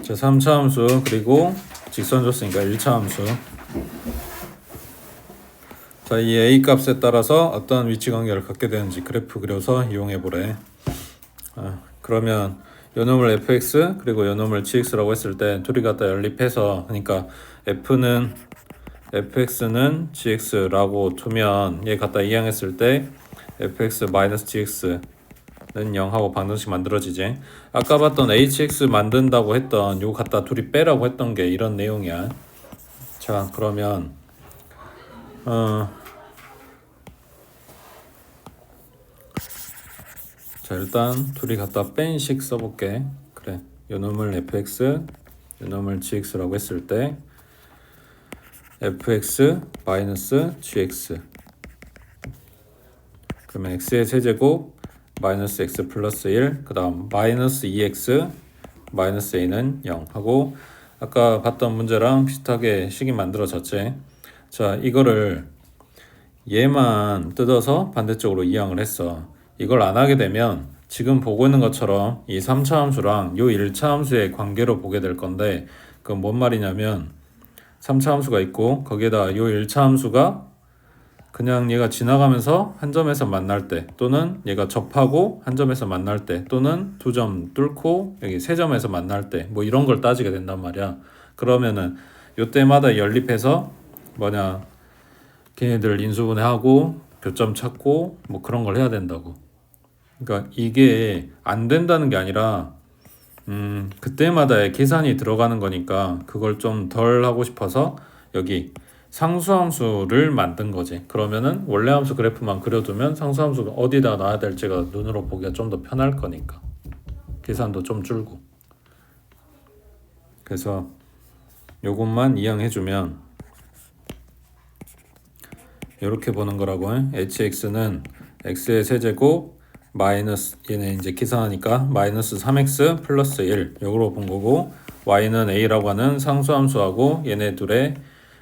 자, 3차 함수 그리고 직선 줬으니까 1차 함수. 자, 이 a 값에 따라서 어떤 위치 관계를 갖게 되는지 그래프 그려서 이용해 보래. 그러면 요놈을 fx 그리고 요놈을 gx라고 했을 때 둘이 갖다 연립해서, 그러니까 fx는 gx라고 두면 얘 갖다 이항했을 때 fx 마이너스 gx는 0하고 방정식 만들어지지. 아까 봤던 hx 만든다고 했던 요거 갖다 둘이 빼라고 했던 게 이런 내용이야. 자, 그러면 자, 일단 둘이 갖다 뺀 식 써볼게. 그래, 요놈을 fx 요놈을 gx라고 했을 때 fx 마이너스 gx, 그러면 x의 세제곱 마이너스 x 플러스 1, 그 다음 마이너스 2x 마이너스 a는 0 하고, 아까 봤던 문제랑 비슷하게 식이 만들어졌지. 자, 이거를 얘만 뜯어서 반대쪽으로 이항을 했어. 이걸 안 하게 되면 지금 보고 있는 것처럼 이 3차 함수랑 요 1차 함수의 관계로 보게 될 건데, 그건 뭔 말이냐면 3차 함수가 있고 거기에다 요 1차 함수가 그냥 얘가 지나가면서 한 점에서 만날 때, 또는 얘가 접하고 한 점에서 만날 때, 또는 두 점 뚫고 여기 세 점에서 만날 때, 뭐 이런 걸 따지게 된단 말이야. 그러면은 요때마다 연립해서 뭐냐, 걔네들 인수분해하고 교점 찾고 뭐 그런 걸 해야 된다고. 그러니까 이게 안 된다는 게 아니라 그때마다의 계산이 들어가는 거니까 그걸 좀 덜 하고 싶어서 여기 상수함수를 만든 거지. 그러면은 원래 함수 그래프만 그려두면 상수함수가 어디다 놔야 될지가 눈으로 보기가 좀 더 편할 거니까 계산도 좀 줄고. 그래서 요것만 이항해주면 이렇게 보는 거라고. hx는 x의 세제곱 마이너스, 얘네 이제 계산하니까 마이너스 3x 플러스 1 요거로 본 거고, y는 a라고 하는 상수함수하고 얘네 둘의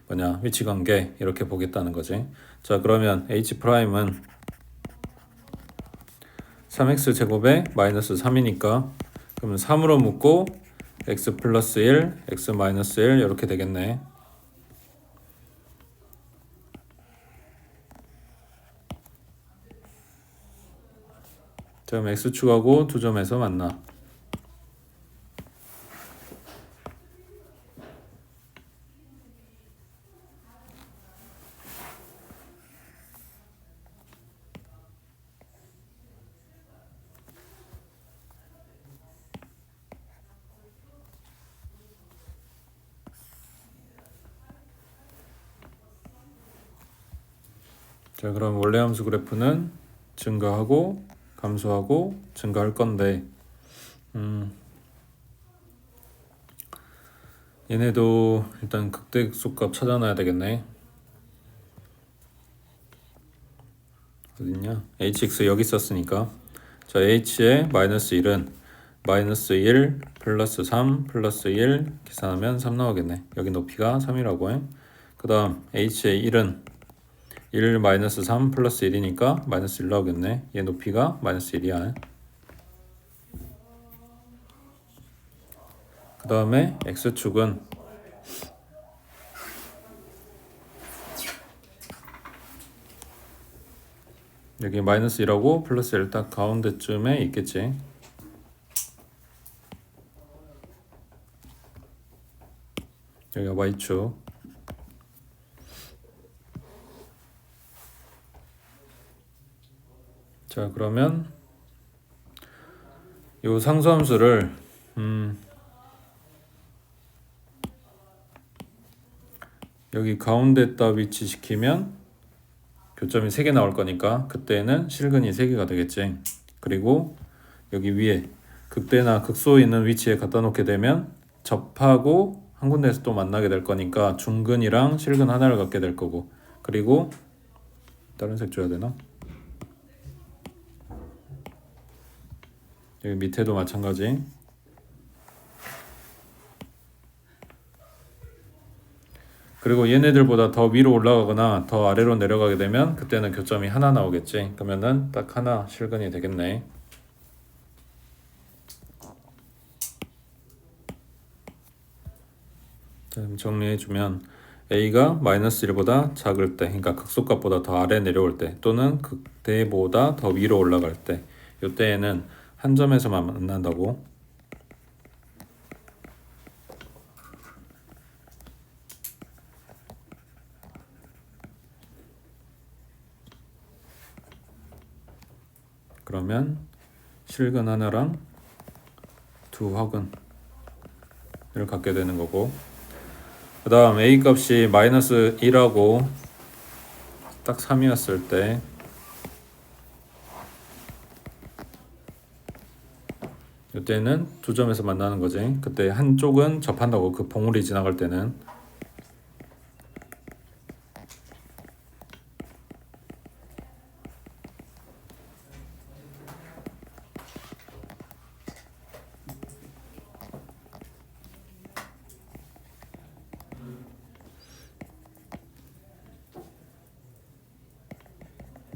뭐냐 위치 관계 이렇게 보겠다는 거지. 자, 그러면 h'은 3x 제곱에 마이너스 3이니까 그러면 3으로 묶고 x 플러스 1 x 마이너스 1 이렇게 되겠네. 자, 그럼 x축하고 두 점에서 만나. 자, 그럼 원래 함수 그래프는 증가하고 감소하고 증가할 건데, 얘네도 일단 극대속값 찾아놔야 되겠네. 어딨냐? hx 여기 있었으니까. 자, h의 마이너스 1은 마이너스 1 플러스 3 플러스 1 계산하면 3 나오겠네. 여기 높이가 3이라고 해. 그 다음 h의 1은 1 마이너스 3 플러스 1이니까 마이너스 1 나오겠네. 얘 높이가 마이너스 1이야. 그 다음에 x축은 여기 마이너스 1하고 플러스 1 딱 가운데쯤에 있겠지. 여기가 y축. 자, 그러면 요 상수함수를 여기 가운데에다 위치시키면 교점이 3개 나올 거니까 그때는 실근이 3개가 되겠지. 그리고 여기 위에 극대나 극소에 있는 위치에 갖다 놓게 되면 접하고 한 군데에서 또 만나게 될 거니까 중근이랑 실근 하나를 갖게 될 거고, 그리고 다른 색 줘야 되나? 여기 밑에도 마찬가지. 그리고 얘네들보다 더 위로 올라가거나 더 아래로 내려가게 되면 그때는 교점이 하나 나오겠지. 그러면은 딱 하나 실근이 되겠네. 자, 정리해주면 a가 마이너스 1보다 작을 때, 그러니까 극소값보다 더 아래 내려올 때, 또는 극대보다 더 위로 올라갈 때, 이때에는 한 점에서만 만난다고. 그러면 실근 하나랑 두 확은을 갖게 되는 거고, 그 다음 a 값이 마이너스 1하고 딱 3이었을 때 이때는 두 점에서 만나는 거지. 그때 한쪽은 접한다고, 그 봉우리 지나갈 때는.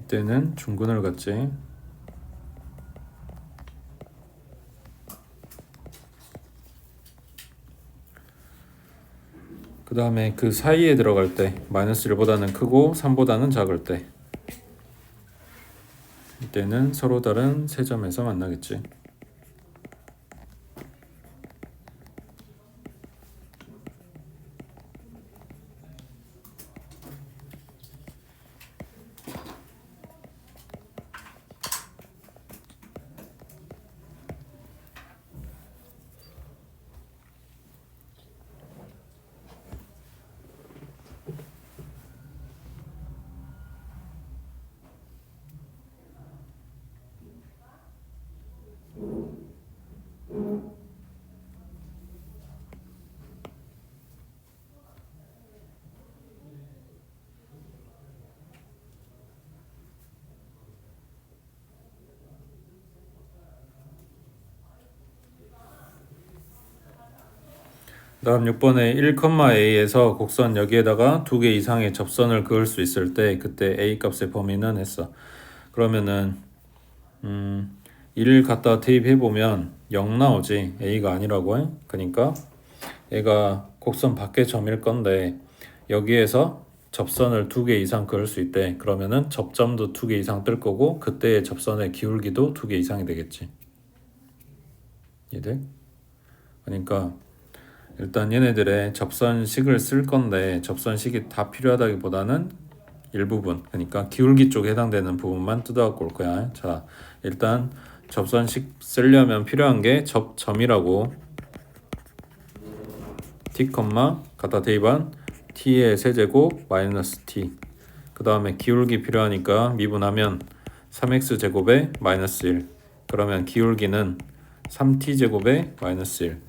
이때는 중근을 갖지. 그 다음에 그 사이에 들어갈 때 마이너스 1보다는 크고 3보다는 작을 때, 이때는 서로 다른 세 점에서 만나겠지. 다음 6번에 1,a에서 곡선 여기에다가 두 개 이상의 접선을 그을 수 있을 때 그때 a 값의 범위는 했어. 그러면은 1을 갖다 대입해보면 0 나오지. a가 아니라고 해. 그러니까 얘가 곡선 밖의 점일 건데 여기에서 접선을 두 개 이상 그을 수 있대. 그러면은 접점도 두 개 이상 뜰 거고 그때의 접선의 기울기도 두 개 이상이 되겠지. 이해돼? 그러니까 일단 얘네들의 접선식을 쓸 건데 접선식이 다 필요하다기보다는 일부분, 그러니까 기울기 쪽에 해당되는 부분만 뜯어갖고 올 거야. 자, 일단 접선식 쓰려면 필요한 게 접점이라고. t, 갖다 대입한 t의 세제곱 마이너스 t. 그 다음에 기울기 필요하니까 미분하면 3x 제곱에 마이너스 1. 그러면 기울기는 3t 제곱에 마이너스 1.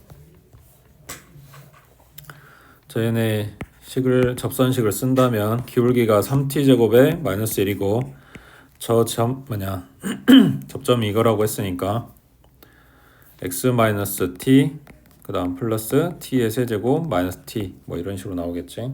자, 얘네 접선식을 쓴다면 기울기가 3t 제곱에 마이너스 1이고 저 접점이 이거라고 했으니까 x 마이너스 t 그 다음 플러스 t의 세제곱 마이너스 t 뭐 이런 식으로 나오겠지.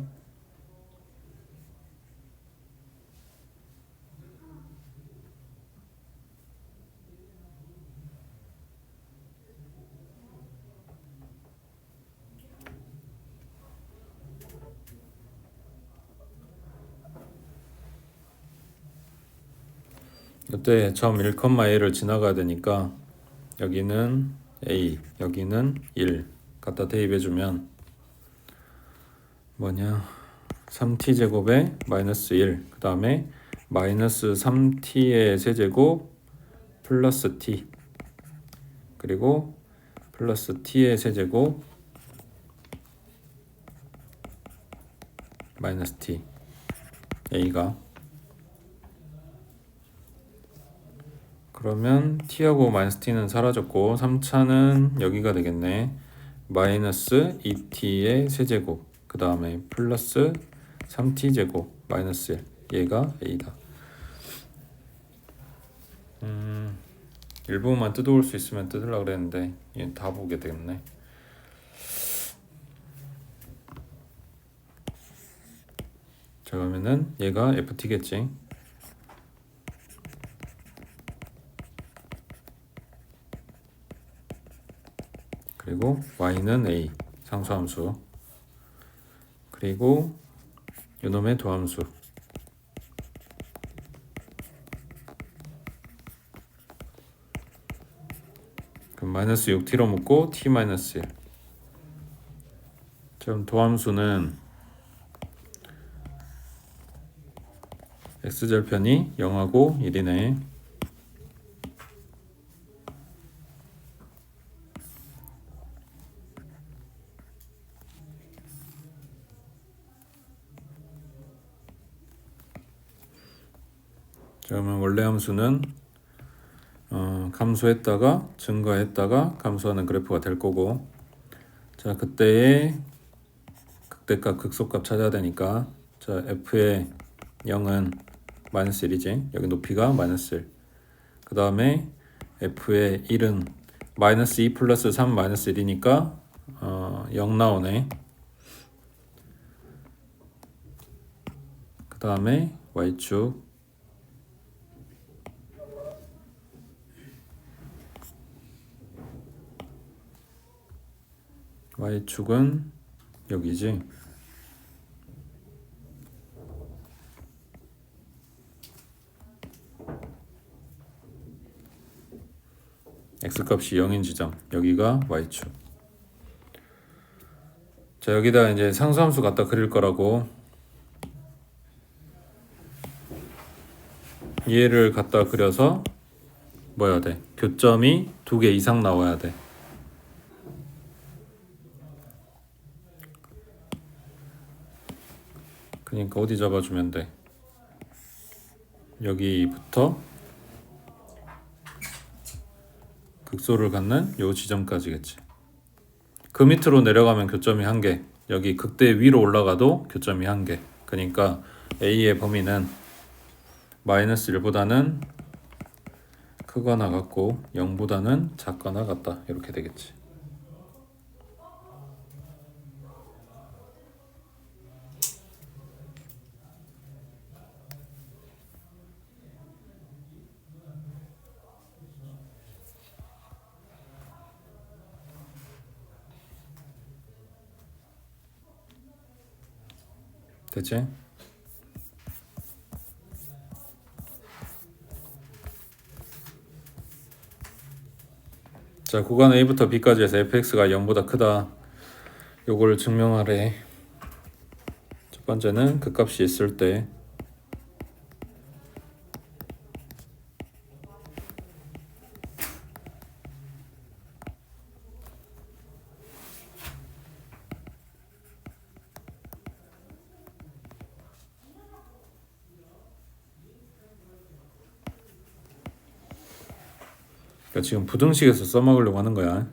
이때 점 1,a를 지나가야 되니까 여기는 a, 여기는 1 갖다 대입해주면 뭐냐 3t 제곱에 마이너스 1, 그 다음에 마이너스 3t의 세제곱 플러스 t, 그리고 플러스 t의 세제곱 마이너스 t, a가. 그러면 t하고 마이너스 t는 사라졌고 3차는 여기가 되겠네. 마이너스 2t의 세제곱 그 다음에 플러스 3t 제곱 마이너스 1, 얘가 a다. 일부분만 뜯어올 수 있으면 뜯으려고 그랬는데 얘는 다 보게 되겠네. 자, 그러면은 얘가 ft겠지. 그리고 y는 a, 상수함수. 그리고 요놈의 도함수. 그럼 마이너스 6t로 묶고 t 마이너스 1. 그럼 도함수는 x절편이 0하고 1이네. 그러면 원래 함수는 감소했다가 증가했다가 감소하는 그래프가 될 거고, 자 그때의 극대값 극소값 찾아야 되니까, 자 f의 0은 마이너스 1이지. 여기 높이가 마이너스 1. 그 다음에 f의 1은 마이너스 2 플러스 3 마이너스 1이니까 0 나오네. 그 다음에 y축 y축은 여기지. x값이 0인 지점, 여기가 y축. 자 여기다 이제 상수함수 갖다 그릴 거라고, 얘를 갖다 그려서 뭐 해야 돼? 교점이 2개 이상 나와야 돼. 그러니까 어디 잡아주면 돼? 여기부터 극소를 갖는 요 지점까지겠지. 그 밑으로 내려가면 교점이 1개, 여기 극대 위로 올라가도 교점이 1개. 그러니까 A의 범위는 마이너스 1보다는 크거나 같고 0보다는 작거나 같다. 이렇게 되겠지. 됐지? 자 구간 A부터 B까지 해서 fx가 0보다 크다. 요걸 증명하래. 첫 번째는 그 값이 있을 때 그러니까 지금 부등식에서 써먹으려고 하는 거야.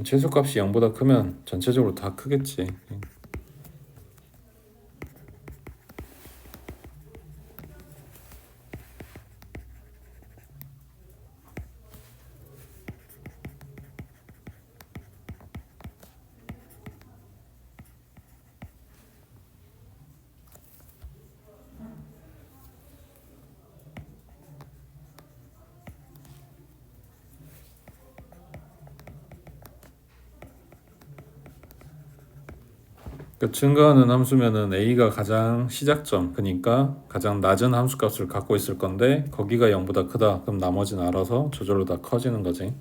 최소값이 0보다 크면 전체적으로 다 크겠지. 그러니까 증가하는 함수면은 A가 가장 시작점, 그러니까 가장 낮은 함수값을 갖고 있을 건데 거기가 0보다 크다. 그럼 나머지는 알아서 저절로 다 커지는 거지.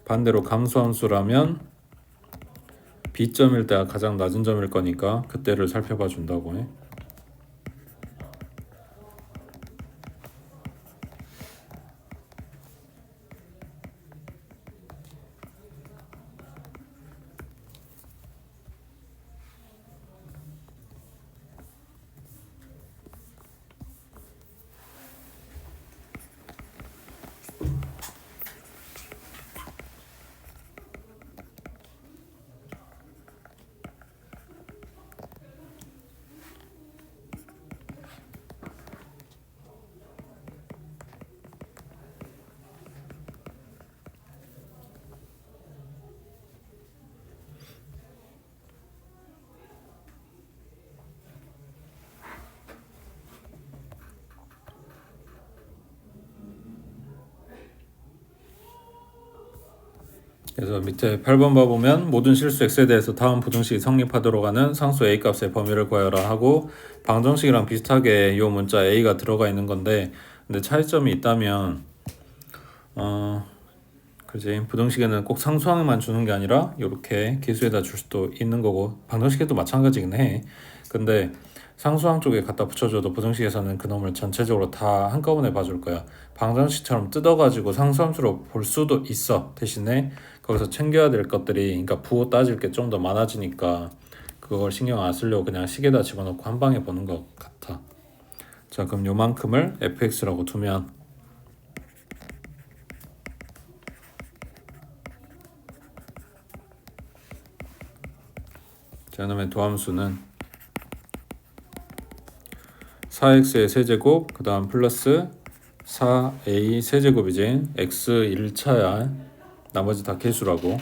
반대로 감소함수라면 B점일 때가 가장 낮은 점일 거니까 그때를 살펴봐 준다고 해. 그래서 밑에 8번 봐보면 모든 실수 x에 대해서 다음 부등식이 성립하도록 하는 상수 a 값의 범위를 구하여라 하고, 방정식이랑 비슷하게 이 문자 a가 들어가 있는 건데, 근데 차이점이 있다면 그지, 부등식에는 꼭 상수항만 주는 게 아니라 이렇게 개수에다 줄 수도 있는 거고, 방정식에도 마찬가지긴 해. 근데 상수항 쪽에 갖다 붙여줘도 부등식에서는 그놈을 전체적으로 다 한꺼번에 봐줄 거야. 방정식처럼 뜯어가지고 상수함수로 볼 수도 있어. 대신에 거기서 챙겨야 될 것들이, 그러니까 부호 따질 게 좀 더 많아지니까 그걸 신경 안 쓰려고 그냥 식에다 집어넣고 한 방에 보는 것 같아. 자, 그럼 요만큼을 fx라고 두면, 자, 그다음에 도함수는 4x의 세제곱, 그 다음 플러스 4a 세제곱이지. x 1차야. 나머지 다 개수라고.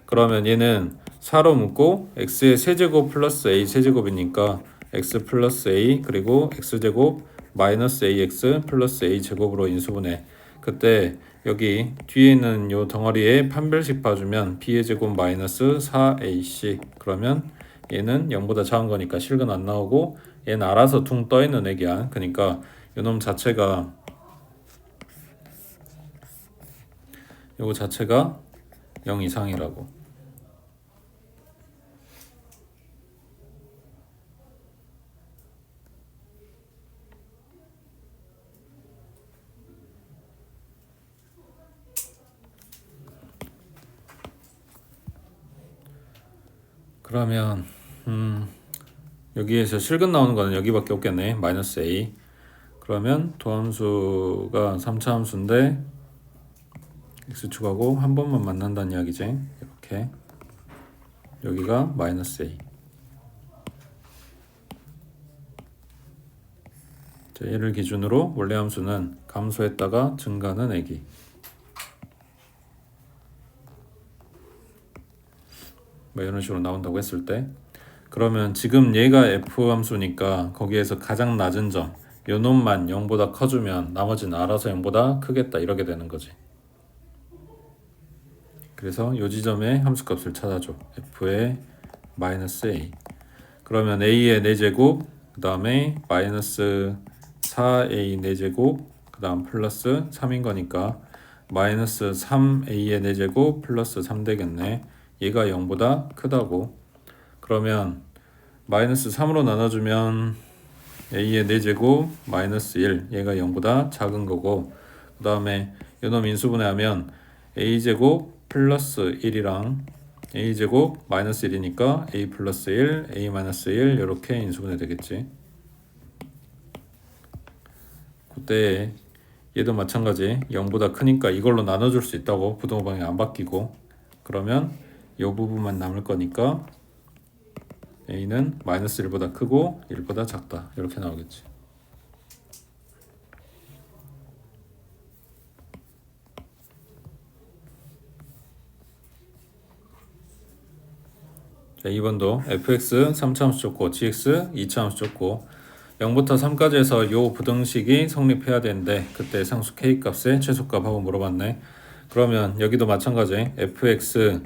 그러면 얘는 4로 묶고 x의 세제곱 플러스 a 세제곱이니까 x 플러스 a 그리고 x제곱 마이너스 ax 플러스 a 제곱으로 인수분해. 그때 여기 뒤에 있는 요 덩어리에 판별식 봐주면 b의 제곱 마이너스 4ac, 그러면 얘는 0보다 작은 거니까 실근 안 나오고, 얘는 알아서 둥 떠있는 애기야. 그러니까 요놈 자체가, 요거 자체가 0 이상이라고. 그러면 여기에서 실근 나오는 거는 여기밖에 없겠네. 마이너스 a. 그러면 도함수가 3차 함수인데 x축하고 한 번만 만난다는 이야기지. 이렇게 여기가 마이너스 a. 자, 얘를 기준으로 원래 함수는 감소했다가 증가는 애기. 뭐 이런 식으로 나온다고 했을 때, 그러면 지금 얘가 f 함수니까 거기에서 가장 낮은 점, 요 놈만 0보다 커주면 나머지는 알아서 0보다 크겠다, 이렇게 되는 거지. 그래서 요 지점에 함수값을 찾아줘. f의 마이너스 a. 그러면 a의 4제곱, 그 다음에 마이너스 4a 4제곱, 그 다음 플러스 3인 거니까 마이너스 3a의 4제곱 플러스 3 되겠네. 얘가 0보다 크다고. 그러면 마이너스 3으로 나눠주면 a의 4제곱 마이너스 1, 얘가 0보다 작은 거고, 그 다음에 요놈 인수분해하면 a제곱 플러스 1이랑 a제곱 마이너스 1이니까 a 플러스 1, a 마이너스 1 이렇게 인수분해 되겠지. 그때 얘도 마찬가지 0보다 크니까 이걸로 나눠줄 수 있다고. 부등호방이 안 바뀌고. 그러면 이 부분만 남을 거니까 a는 마이너스 1보다 크고 1보다 작다, 이렇게 나오겠지. 자, 2번도 fx 3차 함수 줬고 gx 2차 함수 줬고 0부터 3까지 해서 요 부등식이 성립해야 되는데, 그때 상수 k 값의 최소값하고 물어봤네. 그러면 여기도 마찬가지 fx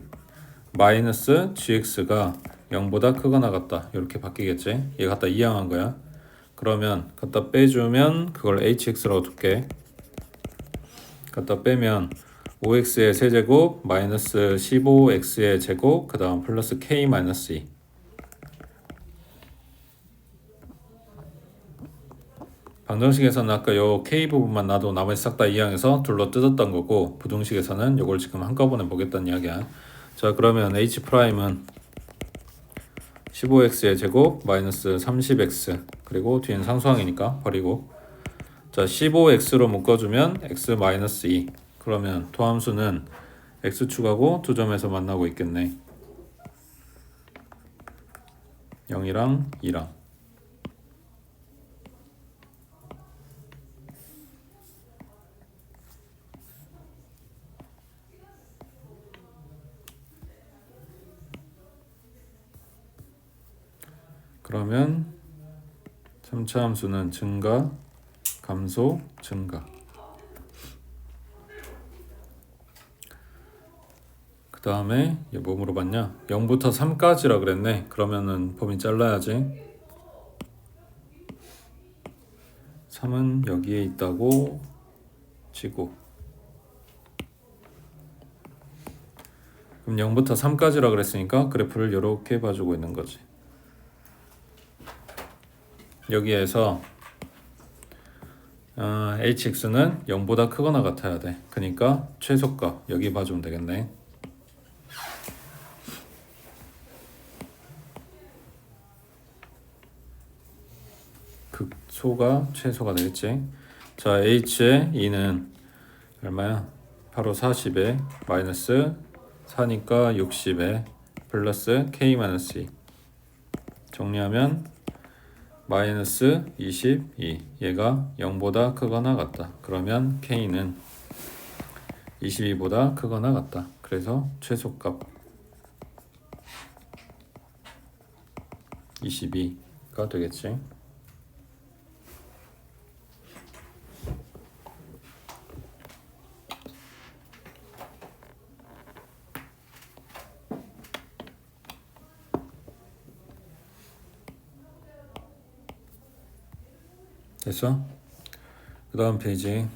마이너스 gx가 0보다 크거나 같다, 이렇게 바뀌겠지. 얘 갖다 이항한 거야. 그러면 갖다 빼주면 그걸 hx라고 둘게. 갖다 빼면 5x의 세제곱 마이너스 15x의 제곱, 그 다음 플러스 k 마이너스 2. 방정식에서는 아까 요 k 부분만 놔도 나머지 싹 다 이항해서 둘로 뜯었던 거고, 부등식에서는 요걸 지금 한꺼번에 보겠다는 이야기야. 자, 그러면 h'은 15x의 제곱 마이너스 30x, 그리고 뒤엔 상수항이니까 버리고, 자 15x로 묶어주면 x 마이너스 2. 그러면 도함수는 x축하고 두 점에서 만나고 있겠네. 0이랑 2랑. 그러면 3차 함수는 증가, 감소, 증가. 그 다음에 뭐 물어봤냐? 0부터 3까지라 그랬네. 그러면은 범위 잘라야지. 3은 여기에 있다고 치고, 그럼 0부터 3까지라 그랬으니까 그래프를 이렇게 봐주고 있는 거지. 여기에서 hx는 0보다 크거나 같아야 돼. 그러니까 최소값 여기 봐주면 되겠네. 극소가 최소가 되겠지. 자, h의 2는 얼마야? 바로 40에 마이너스 4니까 60에 플러스 k-2 정리하면 마이너스 22. 얘가 0보다 크거나 같다. 그러면 k는 22보다 크거나 같다. 그래서 최소값 22가 되겠지. 됐어? 그 다음 페이지.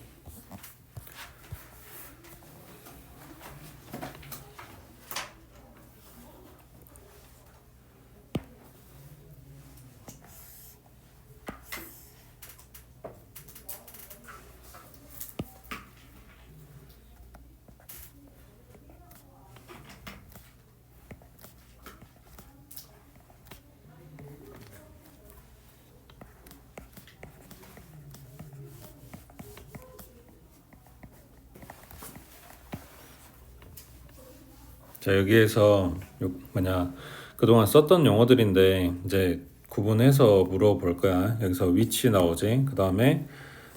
자, 여기에서 그동안 썼던 용어들인데 이제 구분해서 물어볼 거야. 여기서 위치 나오지. 그 다음에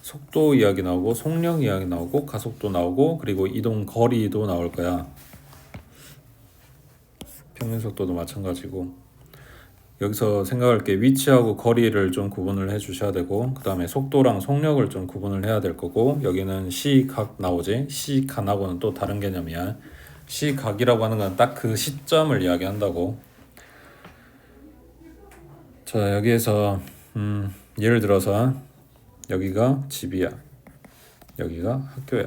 속도 이야기 나오고 속력 이야기 나오고 가속도 나오고 그리고 이동 거리도 나올 거야. 평균 속도도 마찬가지고. 여기서 생각할 게 위치하고 거리를 좀 구분을 해 주셔야 되고, 그 다음에 속도랑 속력을 좀 구분을 해야 될 거고, 여기는 시각 나오지. 시간하고는 또 다른 개념이야. 시각이라고 하는 건 딱 그 시점을 이야기한다고. 자, 여기에서 예를 들어서 여기가 집이야, 여기가 학교야.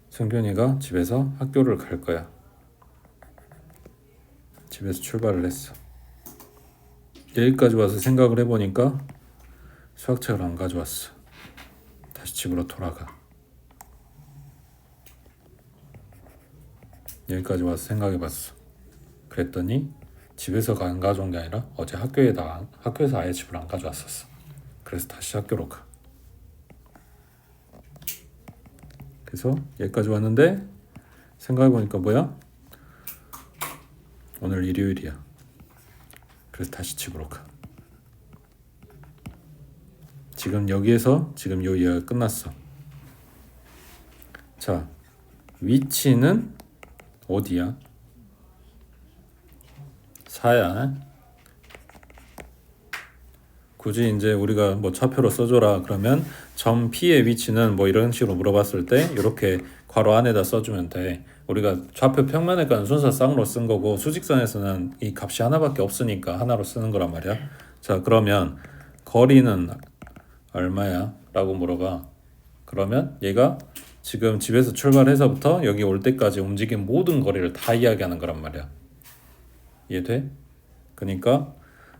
승균이가 집에서 학교를 갈 거야. 집에서 출발을 했어. 여기까지 와서 생각을 해보니까 수학책을 안 가져왔어. 다시 집으로 돌아가. 여기까지 와서 생각해봤어. 그랬더니 집에서 안 가져온 게 아니라 어제 학교에서 아예 집을 안 가져왔었어. 그래서 다시 학교로 가. 그래서 여기까지 왔는데 생각해보니까 뭐야? 오늘 일요일이야. 그래서 다시 집으로 가. 지금 여기에서 지금 요 이야기가 끝났어. 자, 위치는 어디야? 4야. 굳이 이제 우리가 뭐 차표로 써줘라 그러면 점 P의 위치는 뭐 이런 식으로 물어봤을 때 이렇게 괄호 안에다 써주면 돼. 우리가 좌표 평면에까지는 순서 쌍으로 쓴 거고 수직선에서는 이 값이 하나밖에 없으니까 하나로 쓰는 거란 말이야. 자, 그러면 거리는 얼마야? 라고 물어봐. 그러면 얘가 지금 집에서 출발해서부터 여기 올 때까지 움직인 모든 거리를 다 이야기하는 거란 말이야. 이해돼? 그러니까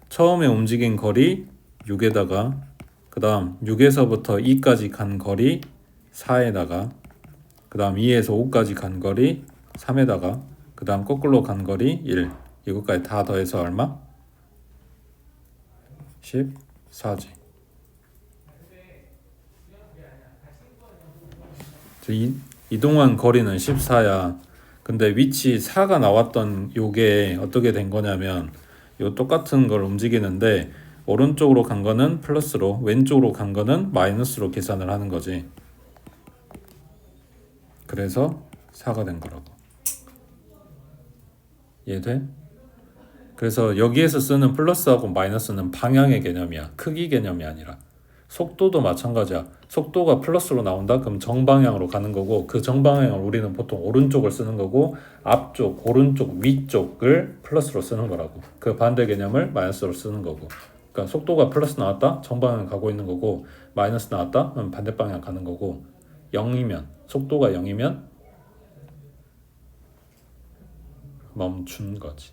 처음에 움직인 거리 6에다가 그 다음 6에서부터 2까지 간 거리 4에다가 그 다음 2에서 5까지 간 거리 3에다가 그 다음 거꾸로 간 거리 1. 이것까지 다 더해서 얼마? 14지. 이동한 거리는 14야. 근데 위치 4가 나왔던 요게 어떻게 된 거냐면 요 똑같은 걸 움직이는데 오른쪽으로 간 거는 플러스로 왼쪽으로 간 거는 마이너스로 계산을 하는 거지. 그래서 4가 된 거라고. 이해돼? 그래서 여기에서 쓰는 플러스하고 마이너스는 방향의 개념이야. 크기 개념이 아니라. 속도도 마찬가지야. 속도가 플러스로 나온다? 그럼 정방향으로 가는 거고, 그 정방향을 우리는 보통 오른쪽을 쓰는 거고, 앞쪽, 오른쪽, 위쪽을 플러스로 쓰는 거라고. 그 반대 개념을 마이너스로 쓰는 거고. 그러니까 속도가 플러스 나왔다? 정방향 가고 있는 거고, 마이너스 나왔다? 그럼 반대 방향 가는 거고, 0이면, 속도가 0이면 멈춘 거지.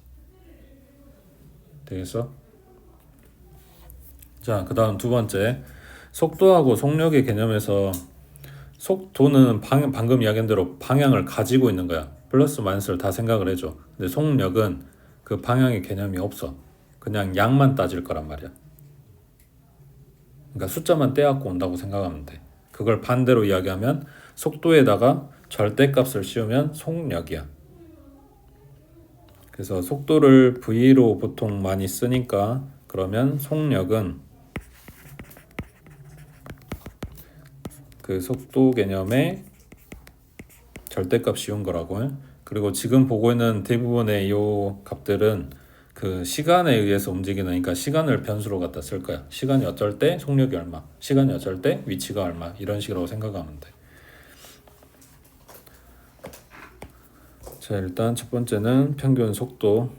되겠어? 자, 그 다음 두 번째. 속도하고 속력의 개념에서 속도는 방금 이야기한 대로 방향을 가지고 있는 거야. 플러스 마이너스를 다 생각을 해줘. 근데 속력은 그 방향의 개념이 없어. 그냥 양만 따질 거란 말이야. 그러니까 숫자만 떼갖고 온다고 생각하면 돼. 그걸 반대로 이야기하면 속도에다가 절대값을 씌우면 속력이야. 그래서 속도를 V로 보통 많이 쓰니까 그러면 속력은 그 속도 개념의 절대값 씌운 거라고. 그리고 지금 보고 있는 대부분의 이 값들은 그 시간에 의해서 움직이는, 그러니까 시간을 변수로 갖다 쓸 거야. 시간이 어쩔 때 속력이 얼마, 시간이 어쩔 때 위치가 얼마, 이런 식으로 생각하면 돼. 자, 일단 첫 번째는 평균 속도.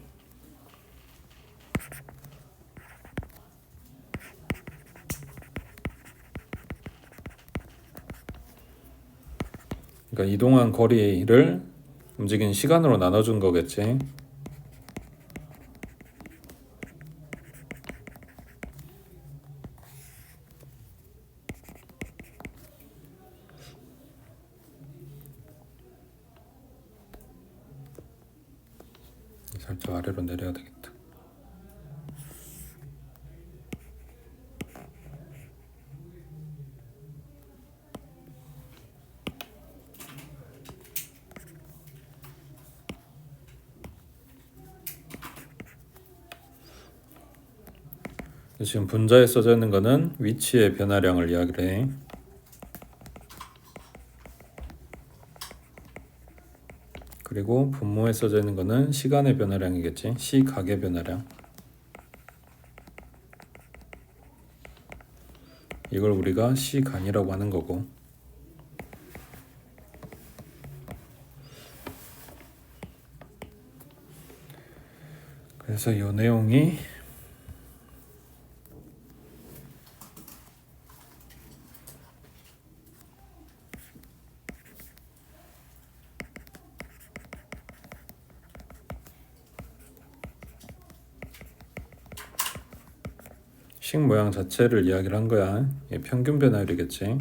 그러니까 이동한 거리를 움직인 시간으로 나눠준 거겠지. 살짝 아래로 내려야 되겠다. 지금 분자에 써져 있는 거는 위치의 변화량을 이야기를 해. 그리고 분모에 써져 있는 거는 시간의 변화량이겠지. 시각의 변화량. 이걸 우리가 시간이라고 하는 거고. 그래서 이 내용이 식 모양 자체를 이야기를 한 거야. 평균 변화율이겠지.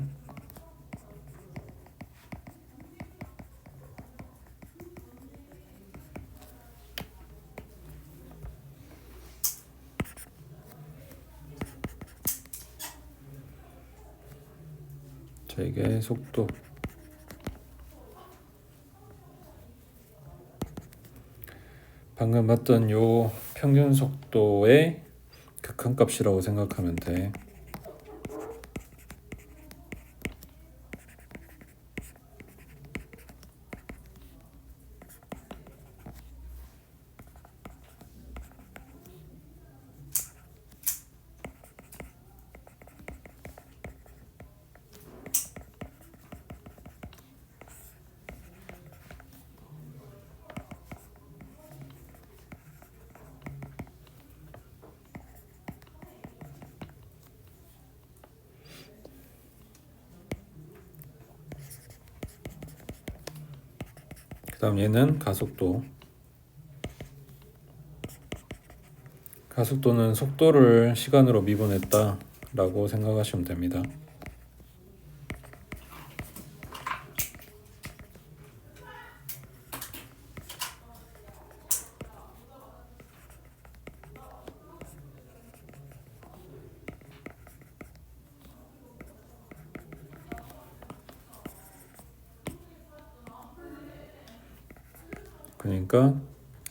자, 이게 속도. 방금 봤던 요 평균 속도의 극한값이라고 생각하면 돼. 그 다음 얘는 가속도. 가속도는 속도를 시간으로 미분했다 라고 생각하시면 됩니다. 그러니까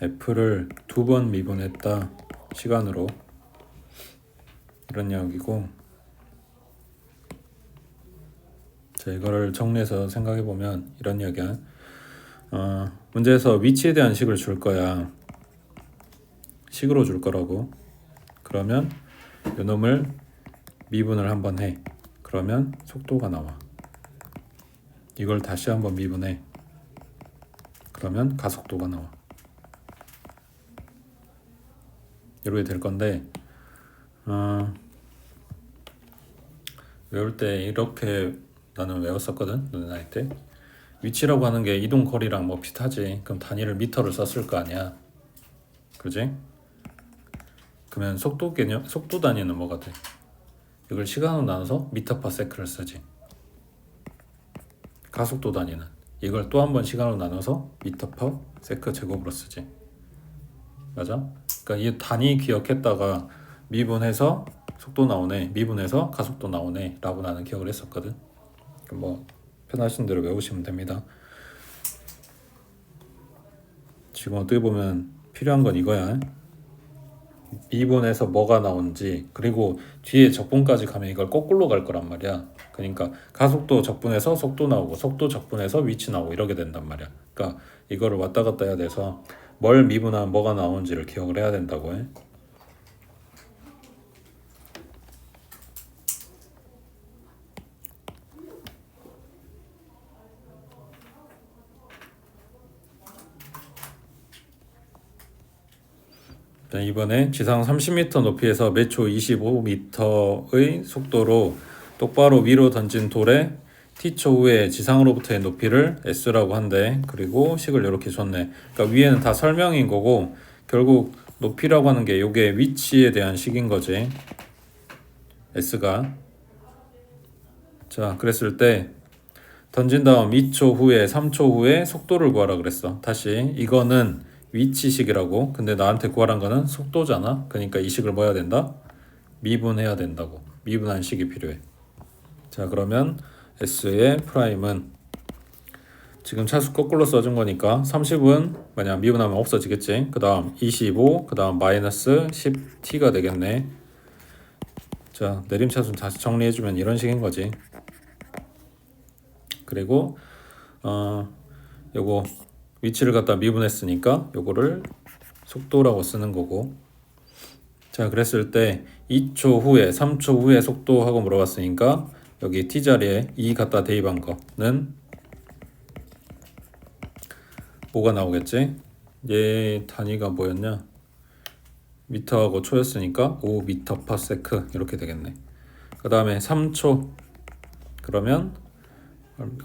F를 2번 미분했다 시간으로, 이런 이야기고. 자, 이거를 정리해서 생각해 보면 이런 이야기야. 문제에서 위치에 대한 식을 줄 거야. 식으로 줄 거라고. 그러면 요 놈을 미분을 한번 해. 그러면 속도가 나와. 이걸 다시 한번 미분해. 그러면 가속도가 나와. 이렇게 될 건데 외울 때 이렇게 나는 외웠었거든. 눈에 때 위치라고 하는 게 이동 거리랑 뭐 비슷하지. 그럼 단위를 미터를 썼을 거 아니야. 그지? 그러면 속도 개념, 속도 단위는 뭐가 돼? 이걸 시간으로 나눠서 미터 퍼 세크를 쓰지. 가속도 단위는 이걸 또 한 번 시간으로 나눠서 미터 퍼 세크 제곱으로 쓰지. 맞아? 그러니까 이 단위 기억했다가 미분해서 속도 나오네, 미분해서 가속도 나오네 라고 나는 기억을 했었거든. 뭐 편하신 대로 외우시면 됩니다. 지금 어떻게 보면 필요한 건 이거야. 미분해서 뭐가 나온지, 그리고 뒤에 적분까지 가면 이걸 거꾸로 갈 거란 말이야. 그러니까 가속도 적분해서 속도 나오고, 속도 적분해서 위치 나오고 이러게 된단 말이야. 그러니까 이거를 왔다 갔다 해야 돼서 뭘 미분하면 뭐가 나오는지를 기억을 해야 된다고 해. 이번에 지상 30m 높이에서 몇 초 25m의 속도로 똑바로 위로 던진 돌에 t초 후에 지상으로부터의 높이를 s라고 한대. 그리고 식을 이렇게 줬네. 그러니까 위에는 다 설명인 거고 결국 높이라고 하는 게 요게 위치에 대한 식인 거지. s가. 자, 그랬을 때 던진 다음 2초 후에 3초 후에 속도를 구하라 그랬어. 다시 이거는 위치식이라고. 근데 나한테 구하란 거는 속도잖아. 그러니까 이 식을 뭐 해야 된다? 미분해야 된다고. 미분한 식이 필요해. 자, 그러면 S의 프라임은 지금 차수 거꾸로 써준 거니까 30은 만약 미분하면 없어지겠지. 그 다음 25, 그 다음 마이너스 10t가 되겠네. 자, 내림차수 다시 정리해주면 이런 식인 거지. 그리고 요거 위치를 갖다 미분했으니까 요거를 속도라고 쓰는 거고. 자, 그랬을 때 2초 후에 3초 후에 속도하고 물어봤으니까 여기 t 자리에 2 갖다 대입한 거는 뭐가 나오겠지? 얘 단위가 뭐였냐? 미터하고 초였으니까 5m per sec 이렇게 되겠네. 그 다음에 3초 그러면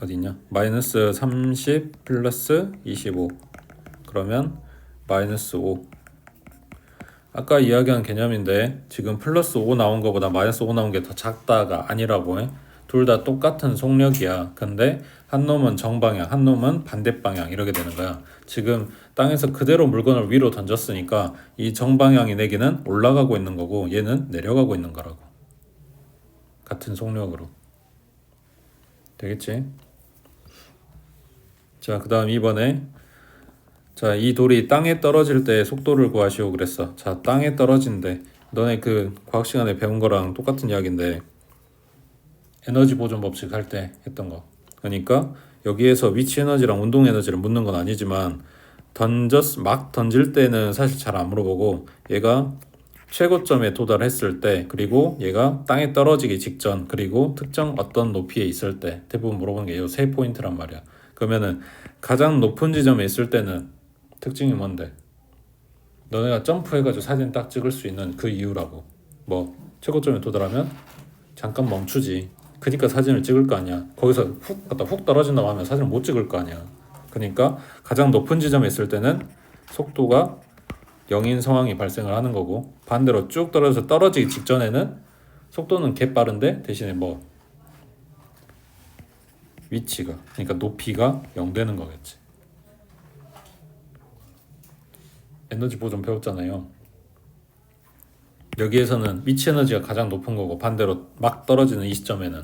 어디냐? 마이너스 30 플러스 25 그러면 마이너스 5. 아까 이야기한 개념인데 지금 플러스 5 나온 거보다 마이너스 5 나온 게 더 작다가 아니라고 해. 둘 다 똑같은 속력이야. 근데 한 놈은 정방향, 한 놈은 반대방향 이렇게 되는 거야. 지금 땅에서 그대로 물건을 위로 던졌으니까 이 정방향이 내기는 올라가고 있는 거고 얘는 내려가고 있는 거라고. 같은 속력으로. 되겠지? 자, 그 다음 이번에 자, 이 돌이 땅에 떨어질 때 속도를 구하시오 그랬어. 자, 땅에 떨어진대. 너네 그 과학 시간에 배운 거랑 똑같은 이야기인데 에너지 보존 법칙 할 때 했던 거. 그러니까 여기에서 위치 에너지랑 운동 에너지를 묻는 건 아니지만 막 던질 때는 사실 잘 안 물어보고 얘가 최고점에 도달했을 때 그리고 얘가 땅에 떨어지기 직전 그리고 특정 어떤 높이에 있을 때 대부분 물어보는 게 이 세 포인트란 말이야. 그러면은 가장 높은 지점에 있을 때는 특징이 뭔데? 너네가 점프해가지고 사진 딱 찍을 수 있는 그 이유라고. 뭐 최고점에 도달하면 잠깐 멈추지. 그러니까 사진을 찍을 거 아니야. 거기서 훅 떨어진다고 하면 사진을 못 찍을 거 아니야. 그러니까 가장 높은 지점에 있을 때는 속도가 0인 상황이 발생을 하는 거고 반대로 쭉 떨어져서 떨어지기 직전에는 속도는 개 빠른데 대신에 뭐 위치가 그러니까 높이가 0 되는 거겠지. 에너지 보존 배웠잖아요. 여기에서는 위치 에너지가 가장 높은 거고 반대로 막 떨어지는 이 시점에는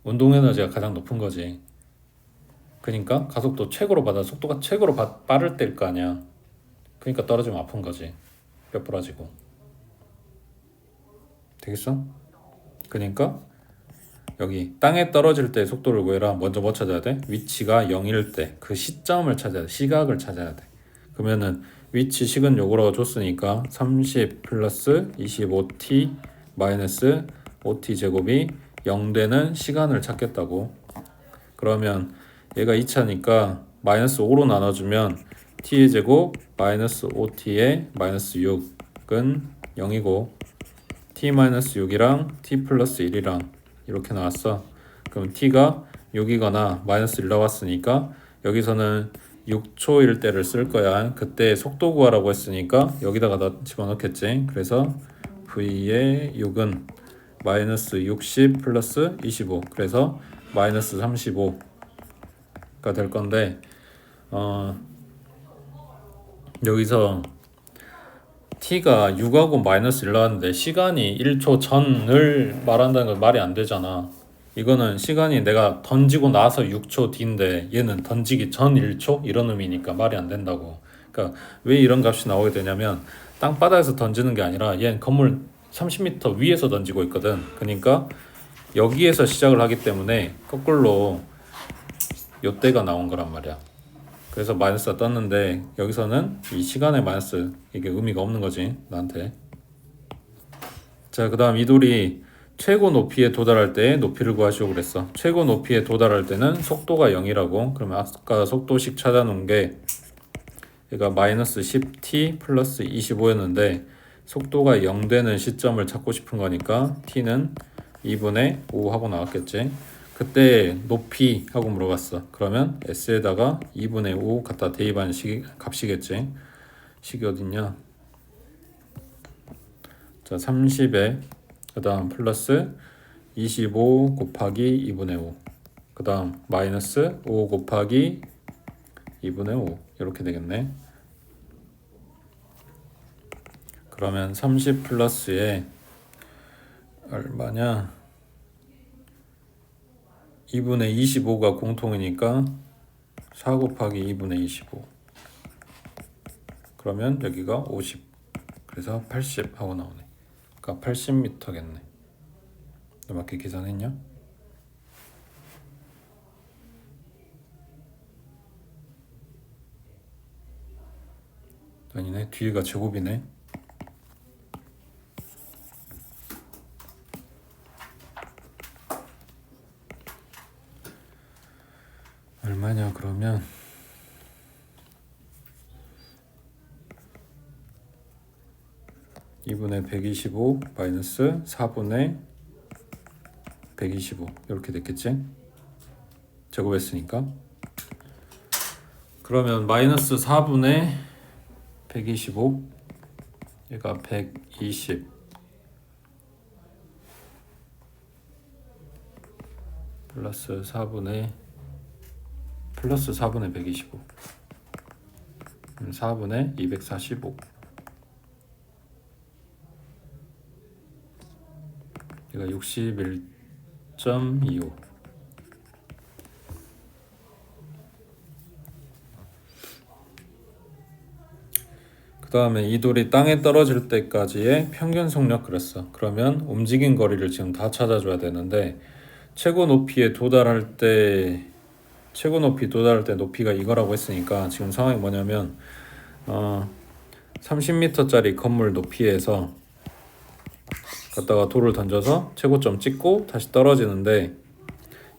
운동 에너지가 가장 높은 거지. 그러니까 가속도 최고로 받아 속도가 최고로 빠를 때일 거 아니야. 그러니까 떨어지면 아픈 거지. 뼈 부러지고. 되겠어? 그러니까 여기 땅에 떨어질 때 속도를 구해라. 먼저 뭐 찾아야 돼? 위치가 0일 때 그 시점을 찾아야 돼. 시각을 찾아야 돼. 그러면은 위치 식은 요거라고 줬으니까 30 플러스 25t 마이너스 ot 제곱이 0 되는 시간을 찾겠다고. 그러면 얘가 2차니까 마이너스 5로 나눠주면 t의 제곱 마이너스 5t의 마이너스 6은 0이고 t 마이너스 6이랑 t 플러스 1이랑 이렇게 나왔어. 그럼 t가 6이거나 마이너스 1 나왔으니까 여기서는 6초일 때를 쓸 거야. 그때 속도 구하라고 했으니까 여기다가 다 집어넣겠지. 그래서 v의 6은 마이너스 60 플러스 25, 그래서 마이너스 35가 될 건데, 여기서 t가 6하고 마이너스 1 나왔는데 시간이 1초 전을 말한다는 건 말이 안 되잖아. 이거는 시간이 내가 던지고 나서 6초 뒤인데 얘는 던지기 전 1초? 이런 의미니까 말이 안 된다고. 그러니까 왜 이런 값이 나오게 되냐면 땅바닥에서 던지는 게 아니라 얘는 건물 30m 위에서 던지고 있거든. 그러니까 여기에서 시작을 하기 때문에 거꾸로 요때가 나온 거란 말이야. 그래서 마이너스가 떴는데 여기서는 이 시간의 마이너스, 이게 의미가 없는 거지 나한테. 자, 그 다음 이 돌이 최고 높이에 도달할 때 높이를 구하시오 그랬어. 최고 높이에 도달할 때는 속도가 0이라고. 그러면 아까 속도식 찾아놓은 게 얘가 마이너스 10t 플러스 25였는데 속도가 0 되는 시점을 찾고 싶은 거니까 t는 2분의 5 하고 나왔겠지. 그때 높이 하고 물어봤어. 그러면 s에다가 2분의 5 갖다 대입한 값이겠지. 식이 어딨냐? 자, 30에 그 다음 플러스 25 곱하기 2분의 5, 그 다음 마이너스 5 곱하기 2분의 5 이렇게 되겠네. 그러면 30 플러스에 얼마냐? 2분의 25가 공통이니까 4 곱하기 2분의 25, 그러면 여기가 50, 그래서 80 하고 나오네. 그러니까 80m겠네. 너 맞게 계산했냐? 아니네, 뒤에가 제곱이네. 얼마냐 그러면 2분의 125 마이너스 4분의 125 이렇게 됐겠지? 제곱했으니까. 그러면 마이너스 4분의 125, 얘가 120 플러스 4분의 125, 4분의 245, 얘가 61.25. 그 다음에 이 돌이 땅에 떨어질 때까지의 평균 속력 그랬어. 그러면 움직인 거리를 지금 다 찾아줘야 되는데 최고 높이에 도달할 때 높이가 이거라고 했으니까 지금 상황이 뭐냐면 30m짜리 건물 높이에서 갔다가 돌을 던져서 최고점 찍고 다시 떨어지는데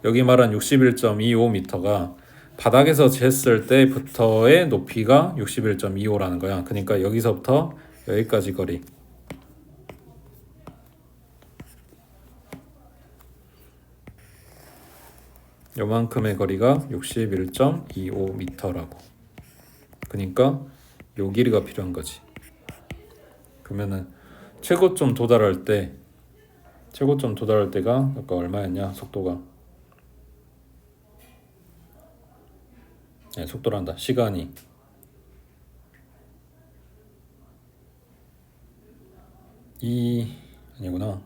여기 말한 61.25m가 바닥에서 쟀을 때부터의 높이가 61.25라는 거야. 그러니까 여기서부터 여기까지 거리, 요만큼의 거리가 61.25m라고. 그러니까 요 길이가 필요한 거지. 그러면은 최고점 도달할 때가 아까 얼마였냐? 속도가, 속도란다. 시간이 아니구나.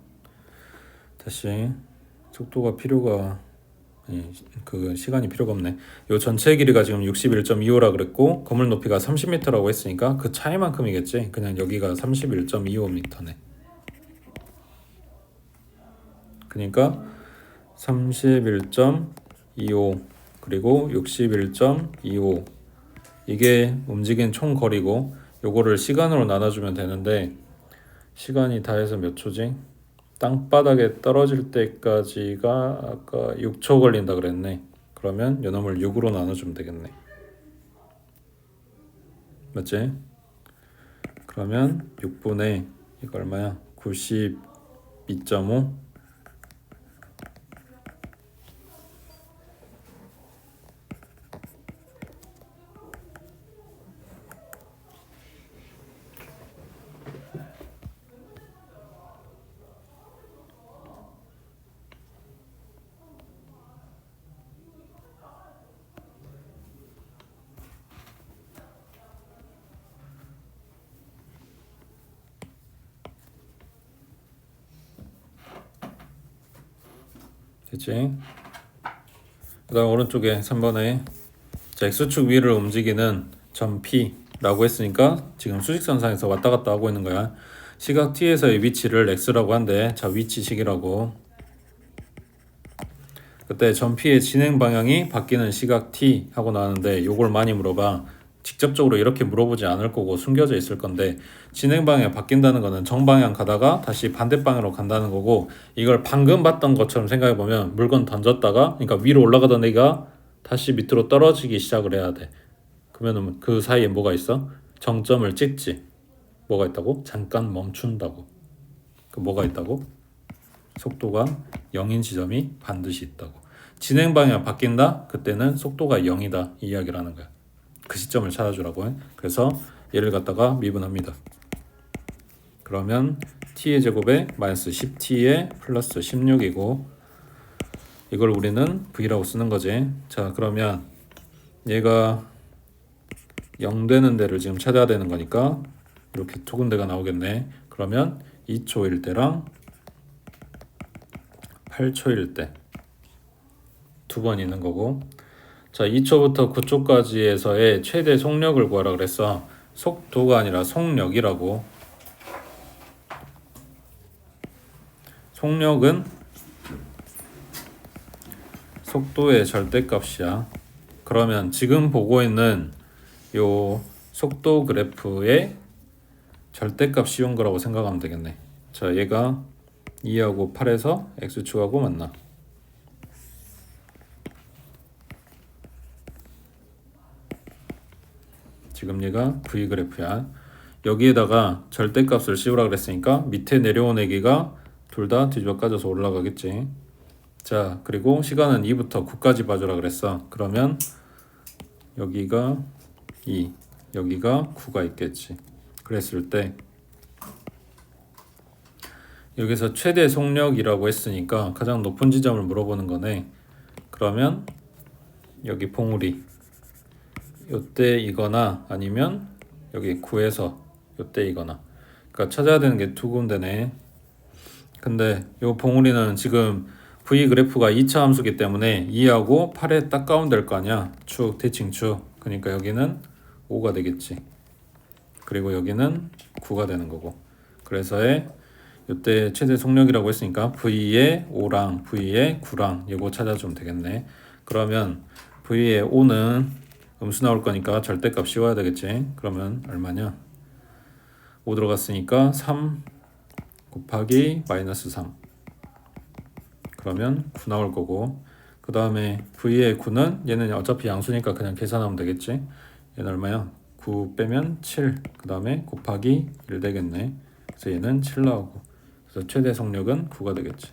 다시 속도가 필요가, 그 시간이 필요가 없네. 요 전체 길이가 지금 61.25라 그랬고 건물 높이가 30m라고 했으니까 그 차이만큼이겠지. 그냥 여기가 31.25m네. 그러니까 31.25 그리고 61.25 이게 움직인 총 거리고 요거를 시간으로 나눠주면 되는데 시간이 다 해서 몇 초지? 땅바닥에 떨어질 때까지가 아까 6초 걸린다 그랬네. 그러면 요놈을 6으로 나눠주면 되겠네. 맞지? 그러면 6분의 이거 얼마야? 92.5. 됐지? 그 다음 오른쪽에 3번에 X축 위를 움직이는 점 P라고 했으니까 지금 수직선상에서 왔다 갔다 하고 있는 거야. 시각 T에서의 위치를 X라고 한대. 자, 위치식이라고. 그때 점 P의 진행 방향이 바뀌는 시각 T 하고 나왔는데 요걸 많이 물어봐. 직접적으로 이렇게 물어보지 않을 거고 숨겨져 있을 건데, 진행 방향이 바뀐다는 거는 정방향 가다가 다시 반대 방향으로 간다는 거고, 이걸 방금 봤던 것처럼 생각해 보면 물건 던졌다가, 그러니까 위로 올라가던 애가 다시 밑으로 떨어지기 시작을 해야 돼. 그러면 그 사이에 뭐가 있어? 정점을 찍지. 뭐가 있다고? 잠깐 멈춘다고. 그 뭐가 있다고? 속도가 0인 지점이 반드시 있다고. 진행 방향 바뀐다? 그때는 속도가 0이다 이 이야기를 하는 거야. 그 시점을 찾아주라고 해. 그래서 얘를 갖다가 미분합니다. 그러면 t의 제곱에 마이너스 10t에 플러스 16이고, 이걸 우리는 v라고 쓰는 거지. 자, 그러면 얘가 0 되는 데를 지금 찾아야 되는 거니까 이렇게 두 군데가 나오겠네. 그러면 2초일 때랑 8초일 때 두 번 있는 거고, 자, 2초부터 9초까지에서의 최대 속력을 구하라 그랬어. 속도가 아니라 속력이라고. 속력은 속도의 절대값이야. 그러면 지금 보고 있는 요 속도 그래프의 절대값 씌운 거라고 생각하면 되겠네. 자, 얘가 2하고 8에서 x축하고 만나. 지금 얘가 v 그래프야. 여기에다가 절대값을 씌우라 그랬으니까 밑에 내려온 애기가 둘 다 뒤집어 까져서 올라가겠지. 자, 그리고 시간은 2부터 9까지 봐주라 그랬어. 그러면 여기가 2, 여기가 9가 있겠지. 그랬을 때 여기서 최대 속력이라고 했으니까 가장 높은 지점을 물어보는 거네. 그러면 여기 봉우리 요때 이거나 아니면 여기 9에서 요때 이거나, 그러니까 찾아야 되는 게 두 군데네. 근데 요 봉우리는 지금 v 그래프가 2차 함수기 때문에 2하고 8에 딱 가운데일 거 아니야. 축, 대칭축. 그러니까 여기는 5가 되겠지. 그리고 여기는 9가 되는 거고. 그래서의 요때 최대 속력이라고 했으니까 v의 5랑 v의 9랑 이거 찾아주면 되겠네. 그러면 v의 5는 음수 나올 거니까 절대값 씌워야 되겠지. 그러면 얼마냐? 5 들어갔으니까 3 곱하기 마이너스 3. 그러면 9 나올 거고, 그 다음에 v의 9는 얘는 어차피 양수니까 그냥 계산하면 되겠지. 얘는 얼마야? 9 빼면 7. 그 다음에 곱하기 1 되겠네. 그래서 얘는 7 나오고, 그래서 최대 속력은 9가 되겠지.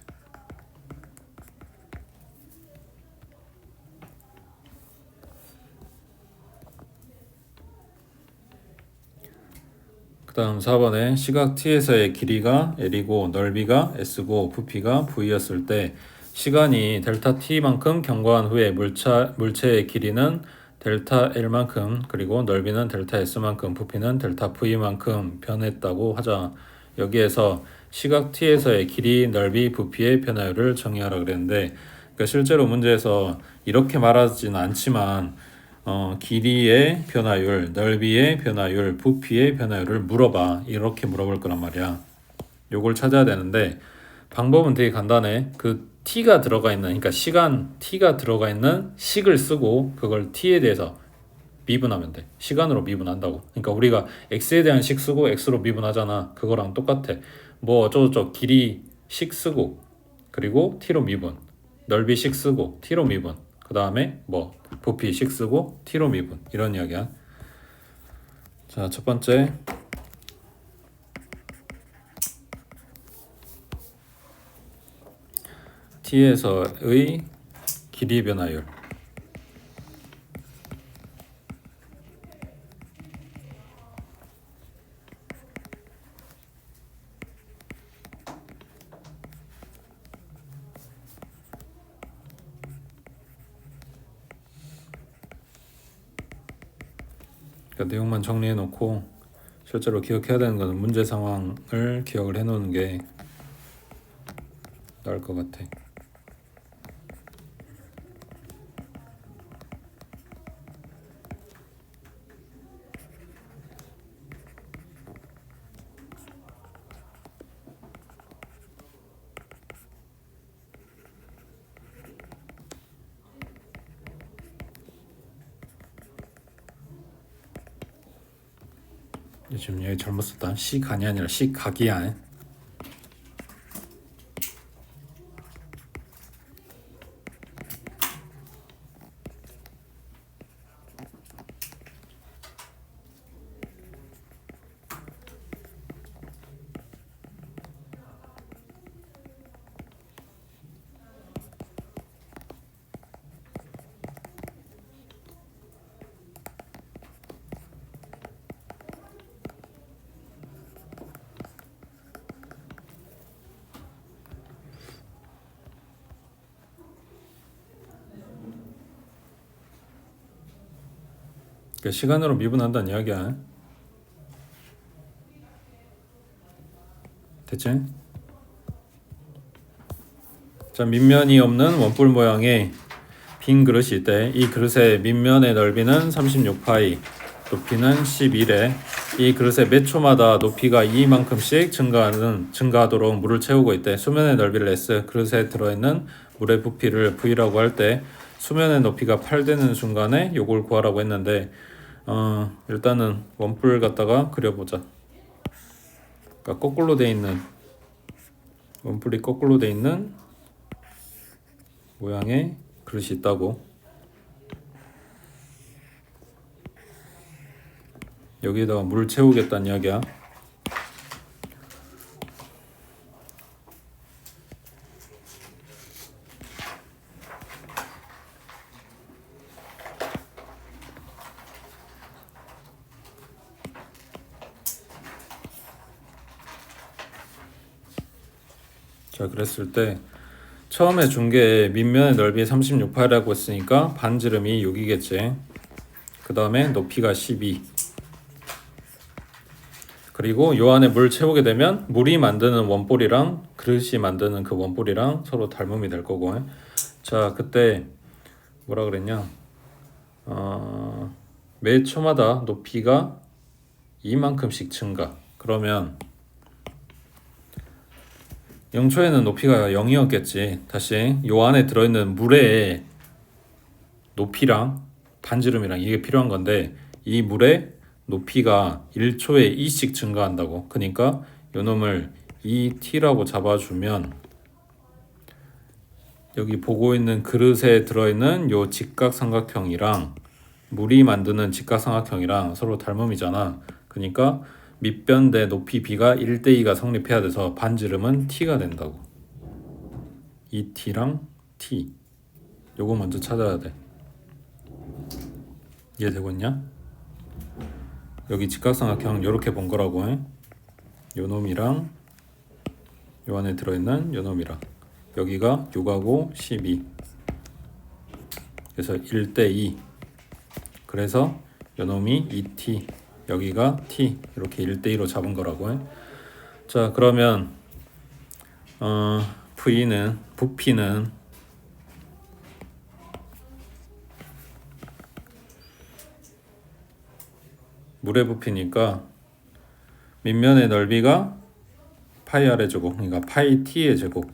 그 다음 4번에 시각 t에서의 길이가 l이고 넓이가 s고 부피가 v였을 때 시간이 델타 t만큼 경과한 후에 물체의 길이는 델타 l만큼, 그리고 넓이는 델타 s만큼, 부피는 델타 v만큼 변했다고 하자. 여기에서 시각 t에서의 길이, 넓이, 부피의 변화율을 정의하라 그랬는데, 그러니까 실제로 문제에서 이렇게 말하지는 않지만 길이의 변화율, 넓이의 변화율, 부피의 변화율을 물어봐. 이렇게 물어볼 거란 말이야. 요걸 찾아야 되는데 방법은 되게 간단해. 그 t가 들어가 있는, 그러니까 시간 t가 들어가 있는 식을 쓰고 그걸 t에 대해서 미분하면 돼. 시간으로 미분한다고. 그러니까 우리가 x에 대한 식 쓰고 x로 미분하잖아. 그거랑 똑같아. 뭐 어쩌고저쩌고 길이 식 쓰고 그리고 t로 미분 넓이 식 쓰고 t로 미분 그 다음에 뭐 부피 식 쓰고 t로 미분 이런 이야기야. 자, 첫 번째 t에서의 길이 변화율. 그러니까 내용만 정리해 놓고 실제로 기억해야 되는 거는 문제 상황을 기억을 해 놓는 게 나을 것 같아. 지금 여기 잘못 썼다. 시간이 아니라 시각이야. 그러니까 시간으로 미분한다는 이야기야. 됐지? 자, 밑면이 없는 원뿔 모양의 빈 그릇이 있대. 이 그릇의 밑면의 넓이는 36파이, 높이는 11에 이 그릇의 몇 초마다 높이가 2만큼씩 증가하도록 물을 채우고 있대. 수면의 넓이를 S, 그릇에 들어있는 물의 부피를 V라고 할 때 수면의 높이가 8 되는 순간에 요걸 구하라고 했는데 일단은 원뿔 갖다가 그려보자. 그러니까 거꾸로 돼 있는 원뿔이 거꾸로 돼 있는 모양의 그릇이 있다고. 여기에다가 물을 채우겠다는 이야기야. 자, 그랬을 때 처음에 준 게 밑면의 넓이 36파이라고 했으니까 반지름이 6이겠지. 그 다음에 높이가 12. 그리고 요 안에 물 채우게 되면 물이 만드는 원볼이랑 그릇이 만드는 그 원볼이랑 서로 닮음이 될 거고. 자, 그때 뭐라 그랬냐? 매 초마다 높이가 이만큼씩 증가. 그러면 0초에는 높이가 0이었겠지. 다시 요 안에 들어있는 물의 높이랑 반지름이랑 이게 필요한 건데 이 물의 높이가 1초에 2씩 증가한다고. 그러니까 요 놈을 2t라고 잡아주면 여기 보고 있는 그릇에 들어있는 요 직각삼각형이랑 물이 만드는 직각삼각형이랑 서로 닮음이잖아. 그러니까 밑변 대 높이 b가 1대2가 성립해야 돼서 반지름은 t가 된다고. 2t랑 t 요거 먼저 찾아야 돼. 이해되고 있냐? 여기 직각삼각형 요렇게 본 거라고 해. 요 놈이랑 요 안에 들어있는 요 놈이랑 여기가 6하고 12 그래서 1대2 그래서 요 놈이 2t 여기가 t 이렇게 1대2로 잡은 거라고 해. 자, 그러면 V는 부피는 물의 부피니까 밑면의 넓이가 파이 r의 제곱 그러니까 파이 t의 제곱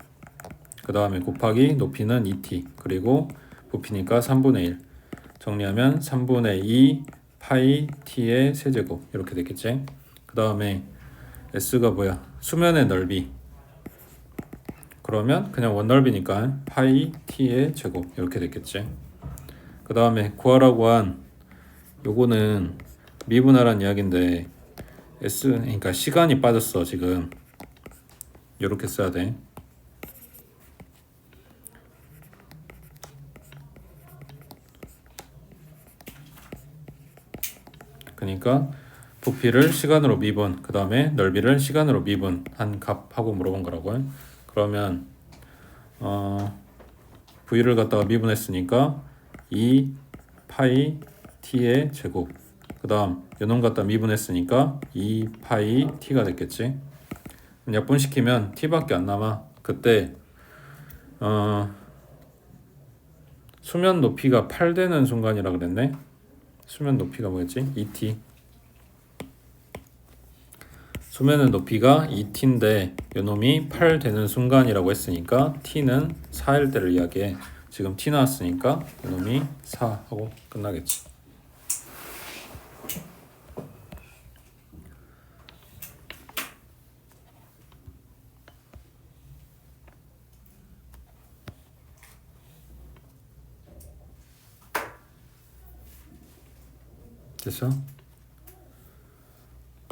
그 다음에 곱하기 높이는 2t 그리고 부피니까 3분의 1 정리하면 3분의 2 파이 t의 세제곱 이렇게 됐겠지. 그 다음에 s가 뭐야? 수면의 넓이 그러면 그냥 원넓이니까 파이 t의 제곱 이렇게 됐겠지. 그 다음에 구하라고 한 요거는 미분하란 이야기인데 s 그러니까 시간이 빠졌어 지금. 이렇게 써야 돼. 그러니까 부피를 시간으로 미분, 그 다음에 넓이를 시간으로 미분한 값하고 물어본 거라고요. 그러면 v를 갖다가 미분했으니까 2 파이 t의 제곱, 그 다음 요놈 갖다 미분했으니까 2 파이 t가 됐겠지. 약분시키면 t밖에 안 남아. 그때 수면 높이가 8 되는 순간이라 그랬네. 수면 높이가 뭐였지? 2t. 수면의 높이가 2t인데 요놈이 8 되는 순간이라고 했으니까 t는 4일 때를 이야기해. 지금 t 나왔으니까 요놈이 4 하고 끝나겠지. 됐어?